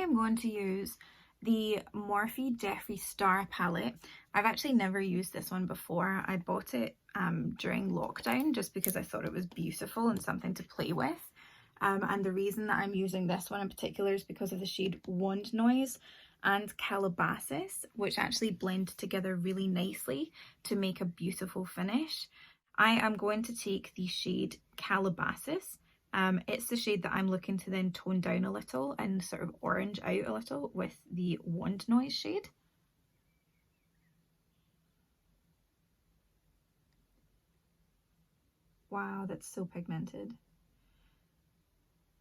am going to use the Morphe Jeffree Star palette. I've actually never used this one before. I bought it during lockdown just because I thought it was beautiful and something to play with. And the reason that I'm using this one in particular is because of the shade Wand Noise and Calabasas, which actually blend together really nicely to make a beautiful finish. I am going to take the shade Calabasas. It's the shade that I'm looking to then tone down a little and sort of orange out a little with the Wand Noise shade. Wow, that's so pigmented.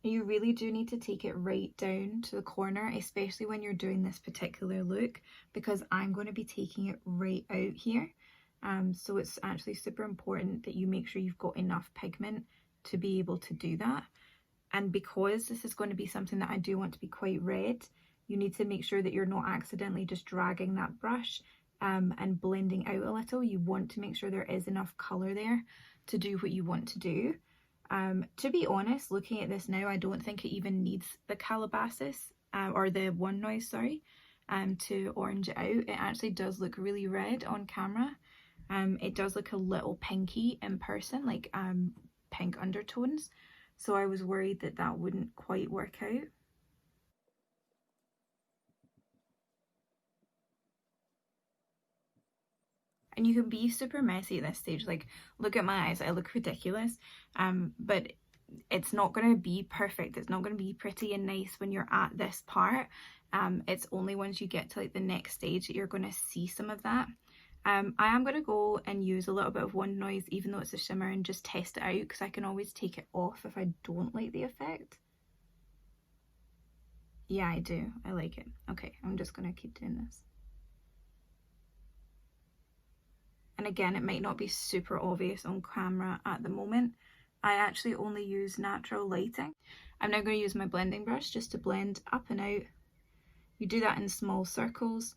You really do need to take it right down to the corner, especially when you're doing this particular look, because I'm going to be taking it right out here. So it's actually super important that you make sure you've got enough pigment to be able to do that. And because this is going to be something that I do want to be quite red, you need to make sure that you're not accidentally just dragging that brush and blending out a little. You want to make sure there is enough colour there to do what you want to do. To be honest, looking at this now, I don't think it even needs the Calabasas or the Wand Noise, sorry, to orange it out. It actually does look really red on camera. It does look a little pinky in person, like pink undertones. So I was worried that that wouldn't quite work out. And you can be super messy at this stage. Like, look at my eyes, I look ridiculous. But it's not going to be perfect. It's not going to be pretty and nice when you're at this part. It's only once you get to like the next stage that you're going to see some of that. I am going to go and use a little bit of Wand Noise, even though it's a shimmer, and just test it out, because I can always take it off if I don't like the effect. Yeah, I do. I like it. Okay, I'm just going to keep doing this. And again, it might not be super obvious on camera at the moment. I actually only use natural lighting. I'm now going to use my blending brush just to blend up and out. You do that in small circles,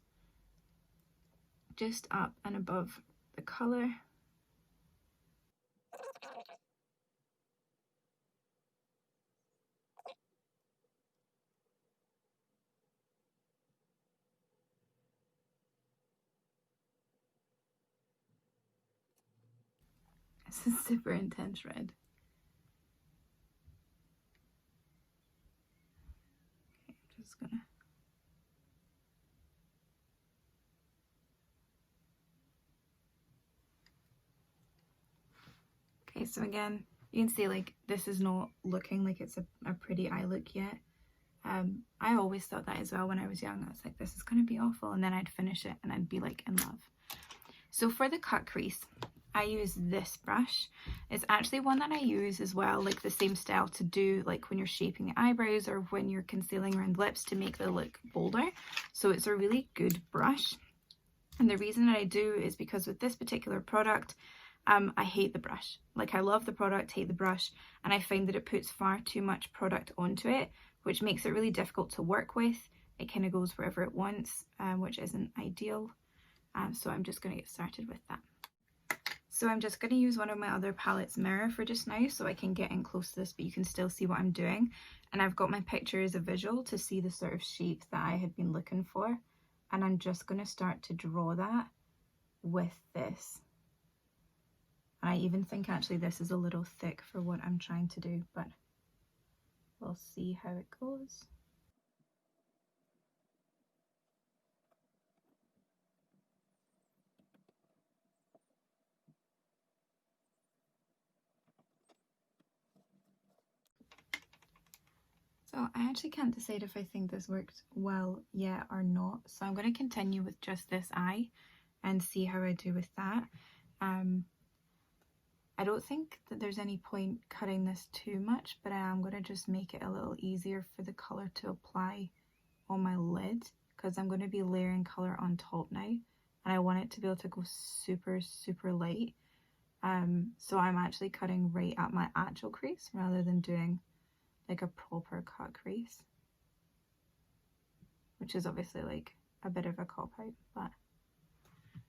just up and above the colour. This is super intense red. Okay, I'm just gonna... Okay, so again, you can see like this is not looking like it's a pretty eye look yet. I always thought that as well when I was young. I was like, this is going to be awful, and then I'd finish it and I'd be like in love. So for the cut crease, I use this brush. It's actually one that I use as well, like the same style to do like when you're shaping the eyebrows or when you're concealing around lips to make the look bolder. So it's a really good brush. And the reason that I do is because with this particular product, I hate the brush. Like, I love the product, hate the brush, and I find that it puts far too much product onto it, which makes it really difficult to work with. It kind of goes wherever it wants, which isn't ideal. So I'm just going to get started with that. So I'm just going to use one of my other palettes mirror for just now so I can get in close to this, but you can still see what I'm doing. And I've got my picture as a visual to see the sort of shape that I had been looking for. And I'm just going to start to draw that with this. I even think actually this is a little thick for what I'm trying to do, but we'll see how it goes. So I actually can't decide if I think this worked well yet or not, so I'm going to continue with just this eye and see how I do with that. I don't think that there's any point cutting this too much, but I am going to just make it a little easier for the colour to apply on my lid, because I'm going to be layering colour on top now, and I want it to be able to go super, super light. So I'm actually cutting right at my actual crease rather than doing like a proper cut crease, which is obviously like a bit of a cop-out, but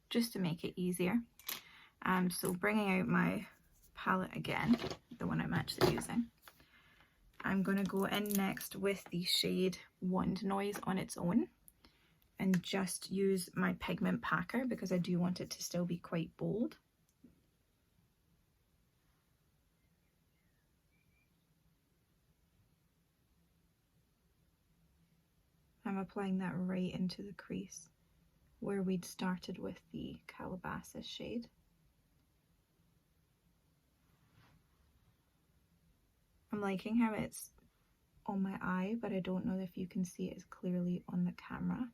just to make it easier. So bringing out my palette again, the one I'm actually using, I'm going to go in next with the shade Wand Noise on its own and just use my pigment packer because I do want it to still be quite bold. I'm applying that right into the crease where we'd started with the Calabasas shade. I'm liking how it's on my eye, but I don't know if you can see it as clearly on the camera.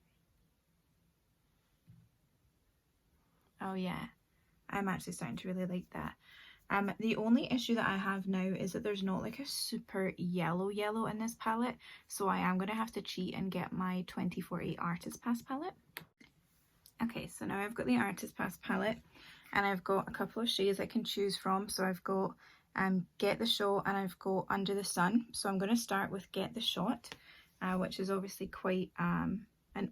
Oh yeah, I'm actually starting to really like that. The only issue that I have now is that there's not like a super yellow in this palette, so I am going to have to cheat and get my 24/8 Artist Pass palette. Okay, so now I've got the Artist Pass palette and I've got a couple of shades I can choose from. So I've got Get the Shot and I've got Under the Sun. So I'm going to start with Get the Shot, which is obviously quite an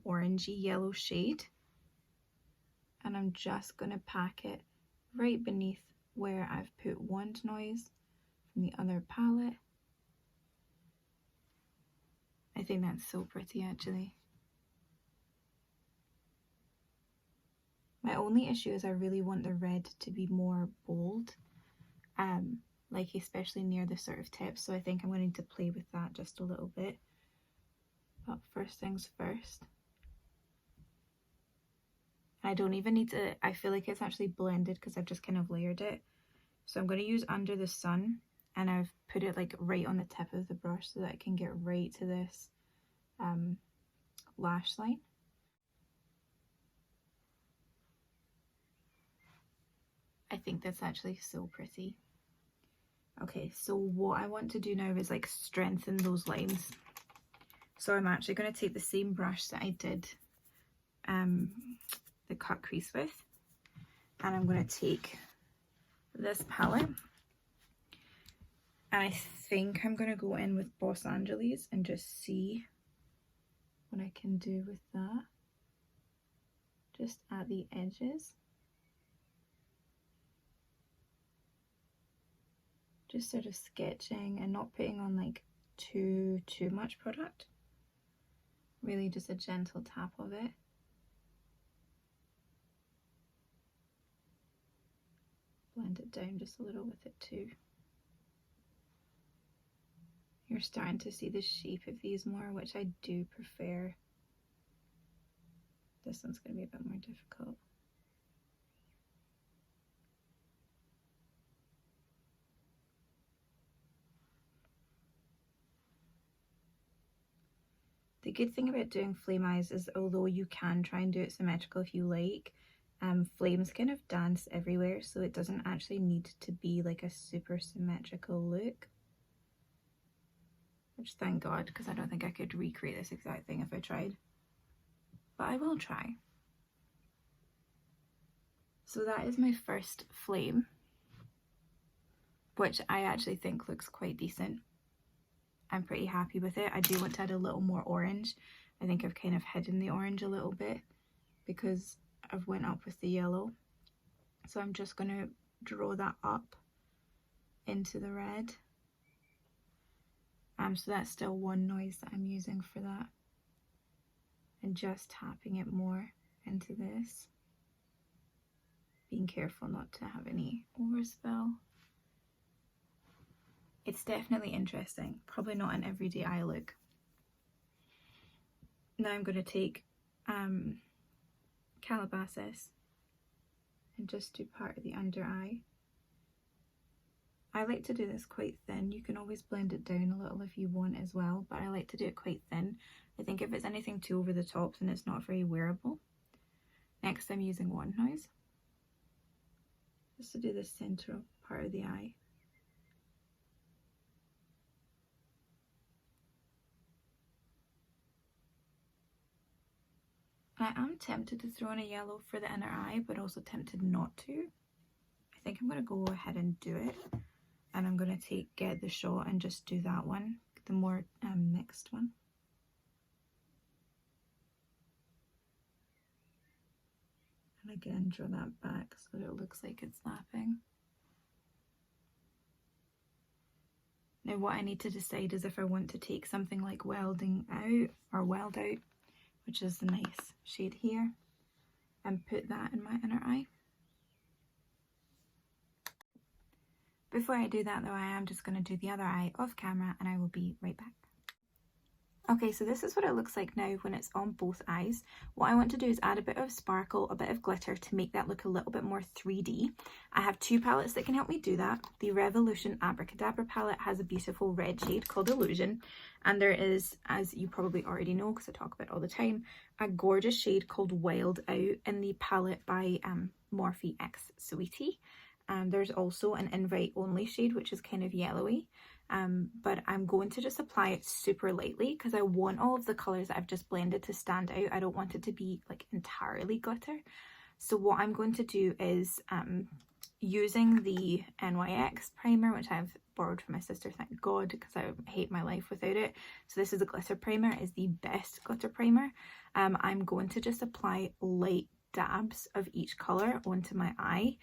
orangey yellow shade. And I'm just going to pack it right beneath where I've put Wand Noise from the other palette. I think that's so pretty actually. My only issue is I really want the red to be more bold, like especially near the sort of tips, so I think I'm going to need to play with that just a little bit. But first things first. I don't even need to, I feel like it's actually blended because I've just kind of layered it. So I'm going to use Under the Sun and I've put it like right on the tip of the brush so that I can get right to this lash line. I think that's actually so pretty. Okay, so what I want to do now is like strengthen those lines. So I'm actually going to take the same brush that I did the cut crease with, and I'm going to take this palette, and I think I'm going to go in with Los Angeles and just see what I can do with that, just at the edges. Just sort of sketching and not putting on like too much product. Really just a gentle tap of it. Blend it down just a little with it too. You're starting to see the shape of these more, which I do prefer. This one's going to be a bit more difficult. The good thing about doing flame eyes is, although you can try and do it symmetrical if you like, flames kind of dance everywhere, so it doesn't actually need to be like a super symmetrical look. Which, thank God, because I don't think I could recreate this exact thing if I tried. But I will try. So that is my first flame, which I actually think looks quite decent. I'm pretty happy with it. I do want to add a little more orange. I think I've kind of hidden the orange a little bit because I've went up with the yellow. So I'm just going to draw that up into the red. So that's still Wand Noise that I'm using for that. And just tapping it more into this. Being careful not to have any overspill. It's definitely interesting. Probably not an everyday eye look. Now I'm going to take Calabasas and just do part of the under eye. I like to do this quite thin. You can always blend it down a little if you want as well, but I like to do it quite thin. I think if it's anything too over the top, then it's not very wearable. Next, I'm using Wand Noise just to do the central part of the eye. I am tempted to throw in a yellow for the inner eye, but also tempted not to. I think I'm going to go ahead and do it. And I'm going to Get the Shot and just do that one, the more mixed one. And again, draw that back so that it looks like it's lapping. Now what I need to decide is if I want to take something like Welding Out or Weld Out, which is the nice shade here, and put that in my inner eye. Before I do that though, I am just going to do the other eye off camera and I will be right back. Okay, so this is what it looks like now when it's on both eyes. What I want to do is add a bit of sparkle, a bit of glitter to make that look a little bit more 3D. I have two palettes that can help me do that. The Revolution Abracadabra palette has a beautiful red shade called Illusion. And there is, as you probably already know because I talk about it all the time, a gorgeous shade called Wild Out in the palette by Morphe x Saweetie. There's also an invite only shade which is kind of yellowy. But I'm going to just apply it super lightly because I want all of the colours that I've just blended to stand out. I don't want it to be like entirely glitter. So what I'm going to do is using the NYX primer, which I've borrowed from my sister, thank God, because I hate my life without it. So this is a glitter primer, it's the best glitter primer. I'm going to just apply light dabs of each colour onto my eye.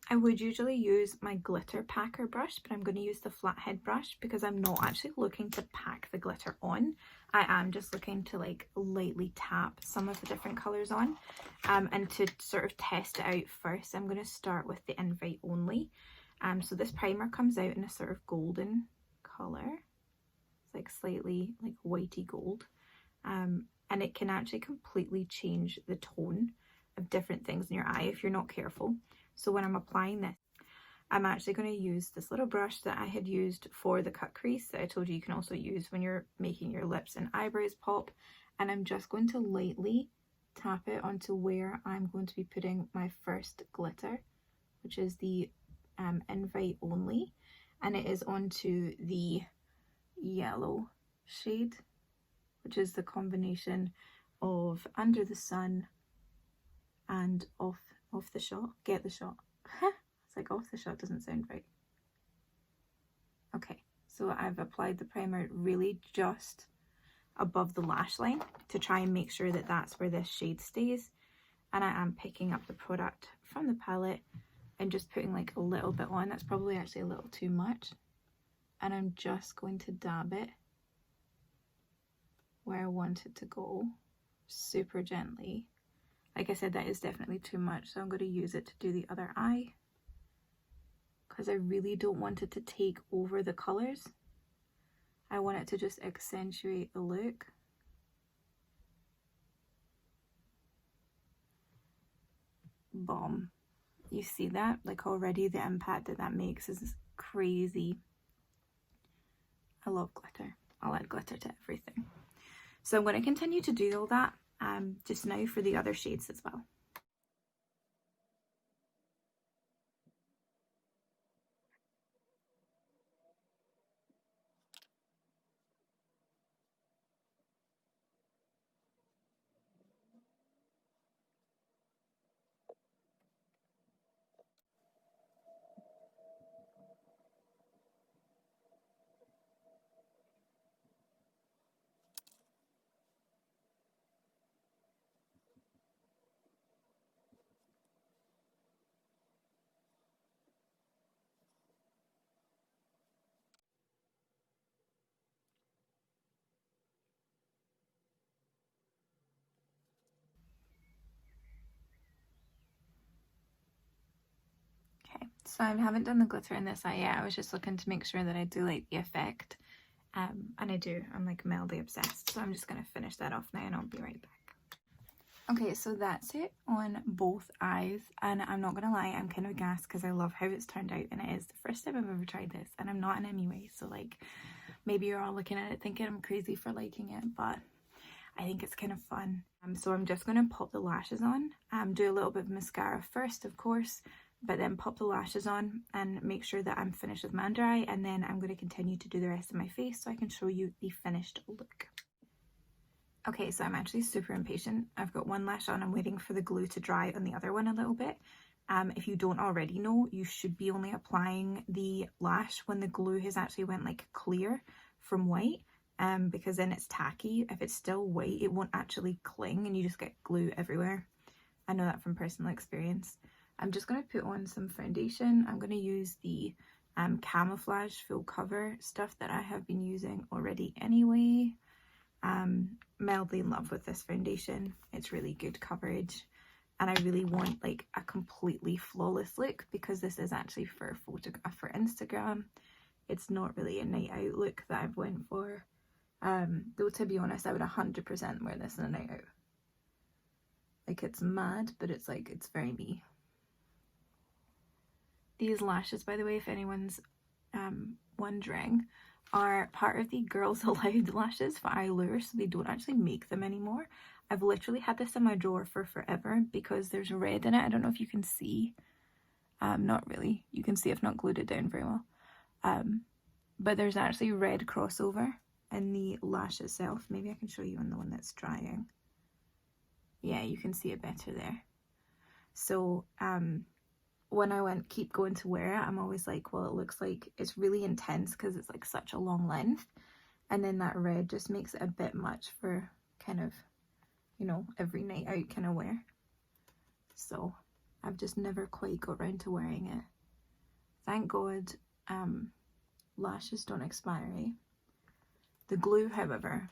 I would usually use my glitter packer brush, but I'm going to use the flathead brush because I'm not actually looking to pack the glitter on. I am just looking to like lightly tap some of the different colours on. And to sort of test it out first, I'm going to start with the invite only. So this primer comes out in a sort of golden colour. It's like slightly like whitey gold. And it can actually completely change the tone of different things in your eye if you're not careful. So when I'm applying this, I'm actually going to use this little brush that I had used for the cut crease that I told you can also use when you're making your lips and eyebrows pop. And I'm just going to lightly tap it onto where I'm going to be putting my first glitter, which is the invite only. And it is onto the yellow shade, which is the combination of Under the Sun and Off the Shot. Get the Shot. It's like Off the Shot doesn't sound right. Okay, so I've applied the primer really just above the lash line to try and make sure that that's where this shade stays. And I am picking up the product from the palette and just putting like a little bit on. That's probably actually a little too much. And I'm just going to dab it where I want it to go, super gently. Like I said, that is definitely too much, so I'm going to use it to do the other eye because I really don't want it to take over the colours. I want it to just accentuate the look. Boom. You see that? Like already the impact that that makes is crazy. I love glitter. I'll add glitter to everything. So I'm going to continue to do all that just now for the other shades as well. Okay, so I haven't done the glitter in this eye yet. I was just looking to make sure that I do like the effect. And I do. I'm like mildly obsessed. So I'm just going to finish that off now and I'll be right back. Okay, so that's it on both eyes. And I'm not going to lie, I'm kind of gassed because I love how it's turned out. And it is the first time I've ever tried this. And I'm not an MUA. So like maybe you're all looking at it thinking I'm crazy for liking it. But I think it's kind of fun. So I'm just going to pop the lashes on. Do a little bit of mascara first, of course. But then pop the lashes on and make sure that I'm finished with my under eye, and then I'm going to continue to do the rest of my face so I can show you the finished look. Okay, so I'm actually super impatient. I've got one lash on, I'm waiting for the glue to dry on the other one a little bit. If you don't already know, you should be only applying the lash when the glue has actually went like clear from white, because then it's tacky. If it's still white, it won't actually cling and you just get glue everywhere. I know that from personal experience. I'm just going to put on some foundation. I'm going to use the Camouflage full cover stuff that I have been using already anyway. Mildly in love with this foundation. It's really good coverage, and I really want like a completely flawless look because this is actually for a photograph for Instagram. It's not really a night out look that I've went for. Though to be honest, I would 100% wear this in a night out. Like, it's mad, but it's like, it's very me. These lashes, by the way, if anyone's wondering, are part of the Girls Aloud lashes for Eyelure, so they don't actually make them anymore. I've literally had this in my drawer for forever because there's red in it. I don't know if you can see. Not really. You can see I've not glued it down very well. But there's actually red crossover in the lash itself. Maybe I can show you on the one that's drying. Yeah, you can see it better there. So when I keep going to wear it, I'm always like, well, it looks like it's really intense because it's like such a long length, and then that red just makes it a bit much for kind of, you know, every night out kind of wear. So I've just never quite got around to wearing it. Thank God lashes don't expire, eh? The glue, however,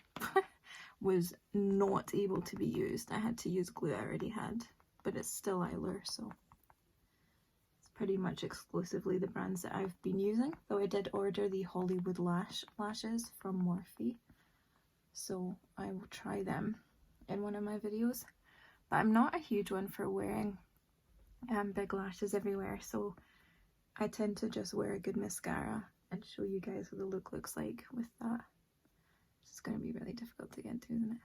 was not able to be used. I had to use glue I already had, but it's still Eyelure, so it's pretty much exclusively the brands that I've been using, though I did order the Hollywood lashes from Morphe, so I will try them in one of my videos. But I'm not a huge one for wearing big lashes everywhere, so I tend to just wear a good mascara and show you guys what the look looks like with that. It's going to be really difficult to get to, isn't it?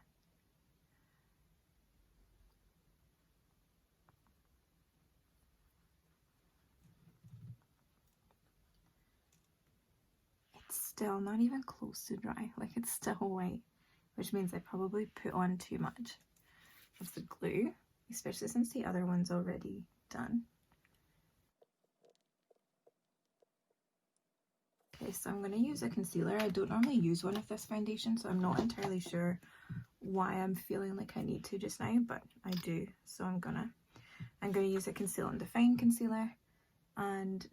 It's still not even close to dry, like it's still white, which means I probably put on too much of the glue, especially since the other one's already done. Okay, so I'm going to use a concealer. I don't normally use one with this foundation, so I'm not entirely sure why I'm feeling like I need to just now, but I do. So I'm gonna use a Conceal and Define concealer, and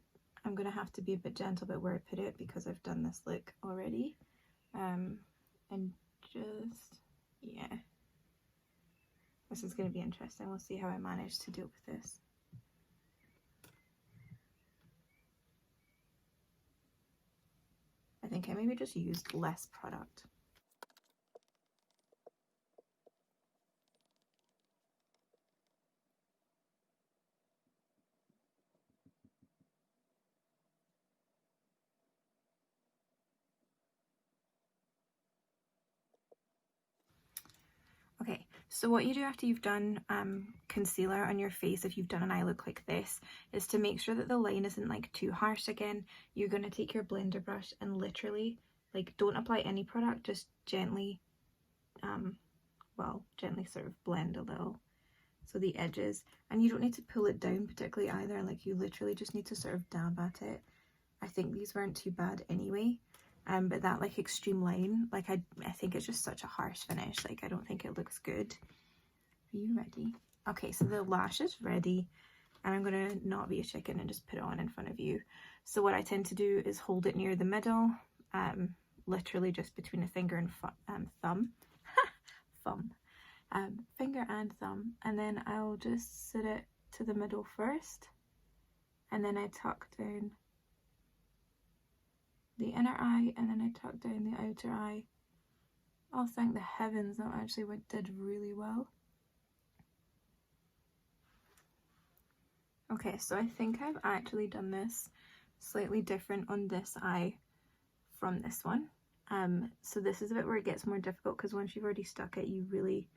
I'm gonna have to be a bit gentle about where I put it because I've done this look already. And just, yeah, this is gonna be interesting. We'll see how I manage to deal with this. I think I maybe just used less product. Okay, so what you do after you've done concealer on your face, if you've done an eye look like this, is to make sure that the line isn't like too harsh again. You're going to take your blender brush and literally, like, don't apply any product, just gently, gently sort of blend a little. So the edges, and you don't need to pull it down particularly either, like you literally just need to sort of dab at it. I think these weren't too bad anyway. But that like extreme line, like I think it's just such a harsh finish. Like I don't think it looks good. Are you ready? Okay, so the lash is ready, and I'm gonna not be a chicken and just put it on in front of you. So what I tend to do is hold it near the middle, literally just between a finger and thumb, finger and thumb, and then I'll just sit it to the middle first, and then I tuck down the inner eye, and then I tuck down the outer eye. Oh, thank the heavens, that actually did really well. Okay, so I think I've actually done this slightly different on this eye from this one. So this is a bit where it gets more difficult, because once you've already stuck it, you really,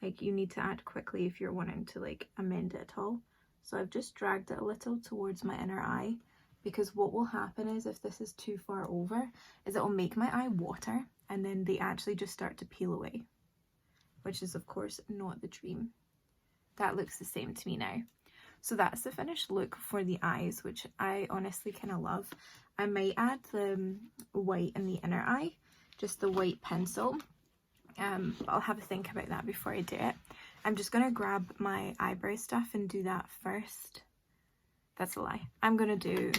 like, you need to act quickly if you're wanting to like amend it at all. So I've just dragged it a little towards my inner eye, because what will happen is if this is too far over, is it will make my eye water, and then they actually just start to peel away, which is of course not the dream. That looks the same to me now. So that's the finished look for the eyes, which I honestly kind of love. I might add the white in the inner eye, just the white pencil, but I'll have a think about that before I do it. I'm just going to grab my eyebrow stuff and do that first. that's a lie. I'm going to do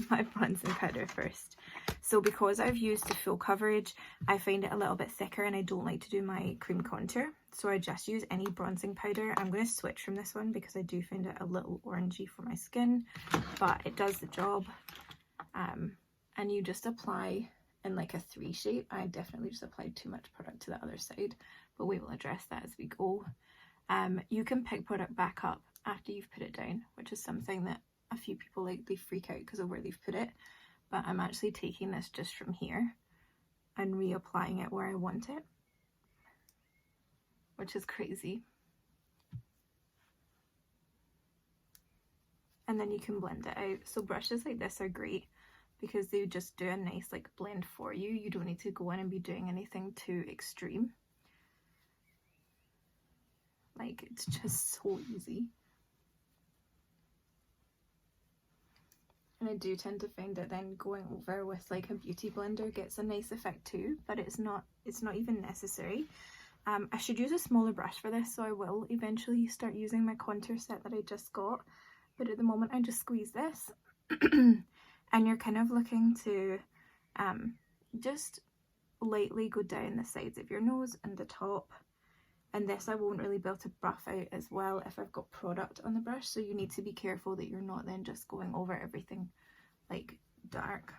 my bronzing powder first. So because I've used the full coverage, I find it a little bit thicker and I don't like to do my cream contour. So I just use any bronzing powder. I'm going to switch from this one because I do find it a little orangey for my skin, but it does the job. And you just apply in like a 3 shape. I definitely just applied too much product to the other side, but we will address that as we go. You can pick product back up after you've put it down, which is something that a few people like, they freak out because of where they've put it, but I'm actually taking this just from here and reapplying it where I want it, which is crazy. And then you can blend it out. So brushes like this are great because they just do a nice like blend for you. You don't need to go in and be doing anything too extreme. Like, it's just so easy. And I do tend to find that then going over with like a beauty blender gets a nice effect too, but it's not even necessary. I should use a smaller brush for this, so I will eventually start using my contour set that I just got, but at the moment I just squeeze this. And you're kind of looking to just lightly go down the sides of your nose and the top. And this I won't really be able to buff out as well if I've got product on the brush, so you need to be careful that you're not then just going over everything like dark.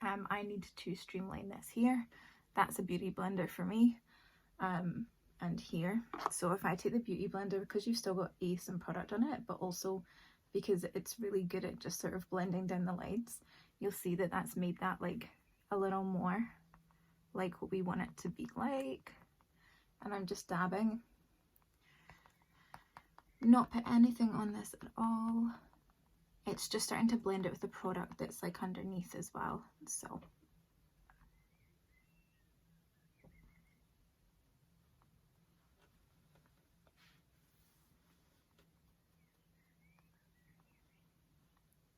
I need to streamline this here. That's a beauty blender for me. And here. So if I take the beauty blender, because you've still got some product on it, but also because it's really good at just sort of blending down the lines, you'll see that that's made that like a little more like what we want it to be like. And I'm just dabbing, not put anything on this at all. It's just starting to blend it with the product that's like underneath as well. So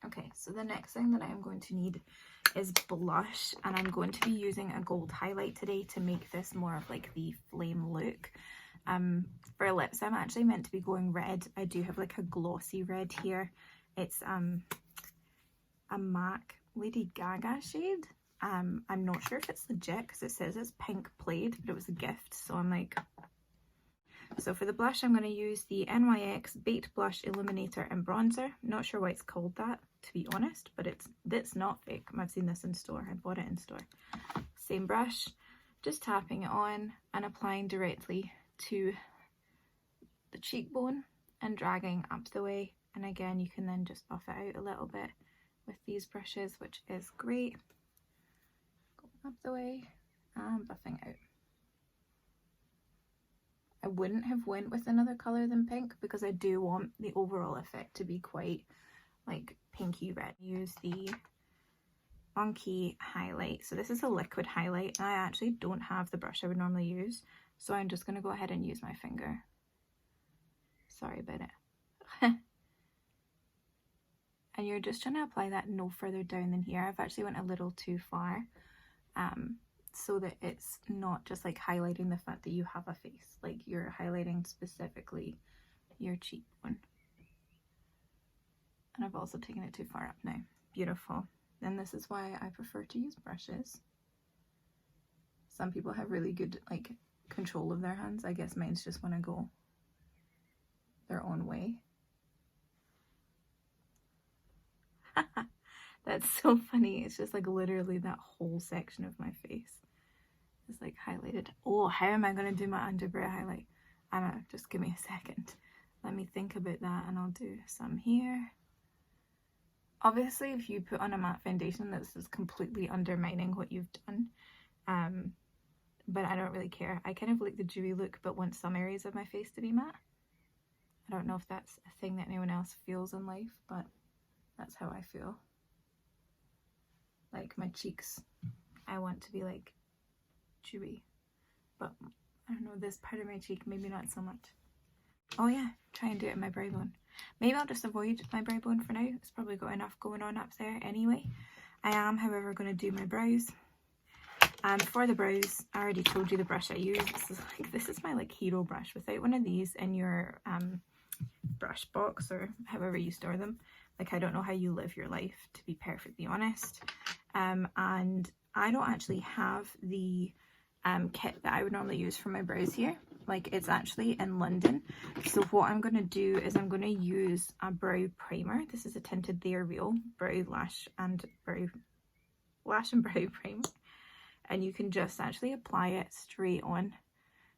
okay, so the next thing that I'm going to need is blush, and I'm going to be using a gold highlight today to make this more of like the flame look. For lips, I'm actually meant to be going red. I do have like a glossy red here. It's a MAC Lady Gaga shade. I'm not sure if it's legit because it says it's pink Plaid, but it was a gift, so I'm like... So for the blush, I'm going to use the NYX Baked Blush Illuminator and Bronzer. Not sure why it's called that, to be honest, but it's not fake. I've seen this in store. I bought it in store. Same brush, just tapping it on and applying directly to the cheekbone and dragging up the way. And again, you can then just buff it out a little bit with these brushes, which is great. Going up the way and buffing out. I wouldn't have went with another colour than pink because I do want the overall effect to be quite like pinky red. Use the Monki highlight. So this is a liquid highlight, and I actually don't have the brush I would normally use, so I'm just going to go ahead and use my finger. Sorry about it. And you're just trying to apply that no further down than here. I've actually went a little too far. So that it's not just like highlighting the fact that you have a face, like you're highlighting specifically your cheekbone. And I've also taken it too far up now. Beautiful. Then this is why I prefer to use brushes. Some people have really good like control of their hands. I guess mine's just want to go their own way. That's so funny. It's just like literally that whole section of my face is like highlighted. Oh, how am I going to do my underbrow highlight? I don't know, just give me a second. Let me think about that, and I'll do some here. Obviously, if you put on a matte foundation, this is completely undermining what you've done. But I don't really care. I kind of like the dewy look, but want some areas of my face to be matte. I don't know if that's a thing that anyone else feels in life, but that's how I feel. Like my cheeks, I want to be like dewy, but I don't know, this part of my cheek, maybe not so much. Oh yeah, try and do it in my brow bone. Maybe I'll just avoid my brow bone for now. It's probably got enough going on up there anyway. I am, however, going to do my brows. And for the brows, I already told you the brush I use. This is my like hero brush. Without one of these in your brush box or however you store them. Like, I don't know how you live your life, to be perfectly honest. And I don't actually have the kit that I would normally use for my brows here. Like, it's actually in London. So what I'm going to do is I'm going to use a brow primer. This is a tinted They're Real brow lash and brow primer. And you can just actually apply it straight on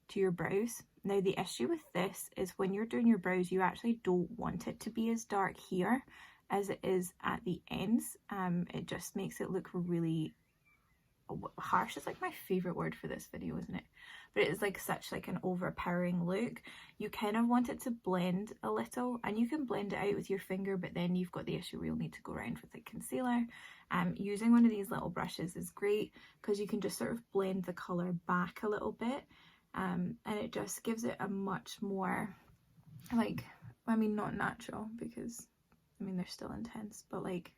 to your brows. Now, the issue with this is when you're doing your brows, you actually don't want it to be as dark here as it is at the ends. It just makes it look really harsh. Is like my favorite word for this video, isn't it? But it is like such like an overpowering look. You kind of want it to blend a little, and you can blend it out with your finger, but then you've got the issue where you'll need to go around with like concealer. Using one of these little brushes is great because you can just sort of blend the color back a little bit, and it just gives it a much more, like, I mean, not natural, because I mean they're still intense, but like,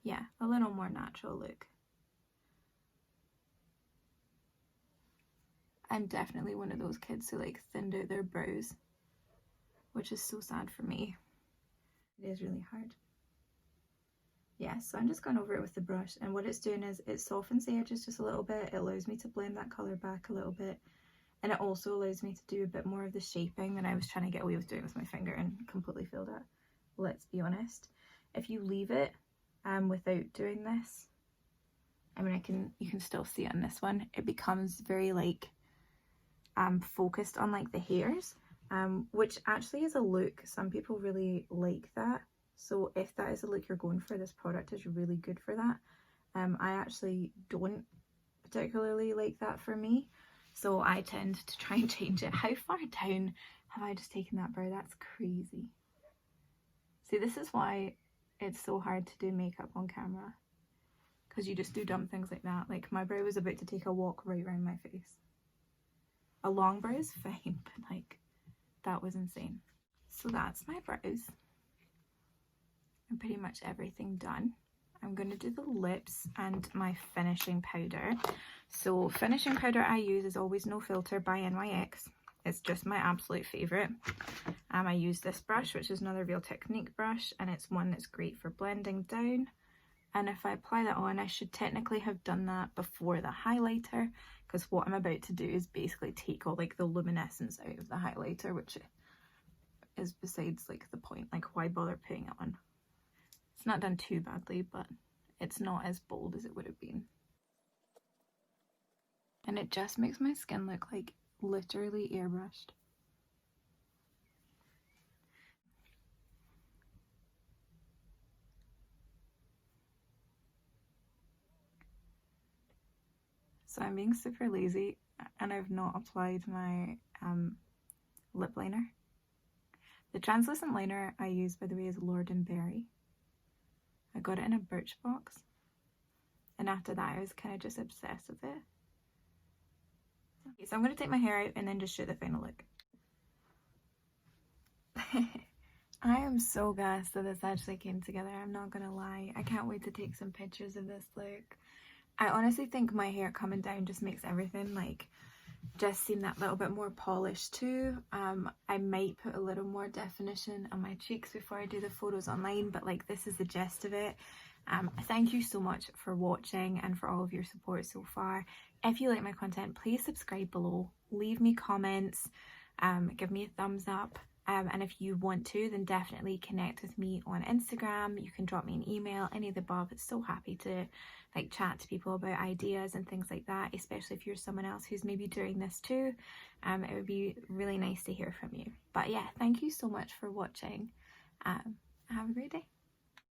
yeah, a little more natural look. I'm definitely one of those kids who like thinned out their brows, which is so sad for me. It is really hard. Yeah, so I'm just going over it with the brush, and what it's doing is it softens the edges just a little bit. It allows me to blend that colour back a little bit, and it also allows me to do a bit more of the shaping than I was trying to get away with doing with my finger and completely failed at. Let's be honest. If you leave it without doing this, I mean, you can still see it on this one, it becomes very like focused on like the hairs, which actually is a look some people really like that. So if that is a look you're going for, this product is really good for that. I actually don't particularly like that for me, so I tend to try and change it. How far down have I just taken that brow? That's crazy. See, this is why it's so hard to do makeup on camera, because you just do dumb things like that. Like, my brow was about to take a walk right around my face. A long brow is fine, but like, that was insane. So that's my brows and pretty much everything done. I'm going to do the lips and my finishing powder. So finishing powder I use is always No Filter by NYX. It's just my absolute favourite. I use this brush, which is another Real Technique brush, and it's one that's great for blending down. And if I apply that on, I should technically have done that before the highlighter, because what I'm about to do is basically take all like the luminescence out of the highlighter, which is besides like the point. Like, why bother putting it on? It's not done too badly, but it's not as bold as it would have been. And it just makes my skin look like literally airbrushed. So I'm being super lazy and I've not applied my lip liner. The translucent liner I use, by the way, is Lord & Berry. I got it in a Birchbox, and after that I was kind of just obsessed with it. Okay, so I'm going to take my hair out and then just show the final look. I am so gassed that this actually came together, I'm not gonna lie. I can't wait to take some pictures of this look. I honestly think my hair coming down just makes everything like just seem that little bit more polished too. I might put a little more definition on my cheeks before I do the photos online, but like, this is the gist of it. Thank you so much for watching and for all of your support so far. If you like my content, please subscribe below, leave me comments, give me a thumbs up. And if you want to, then definitely connect with me on Instagram. You can drop me an email, any of the above. It's so happy to like chat to people about ideas and things like that, especially if you're someone else who's maybe doing this too. It would be really nice to hear from you. But yeah, thank you so much for watching. Have a great day.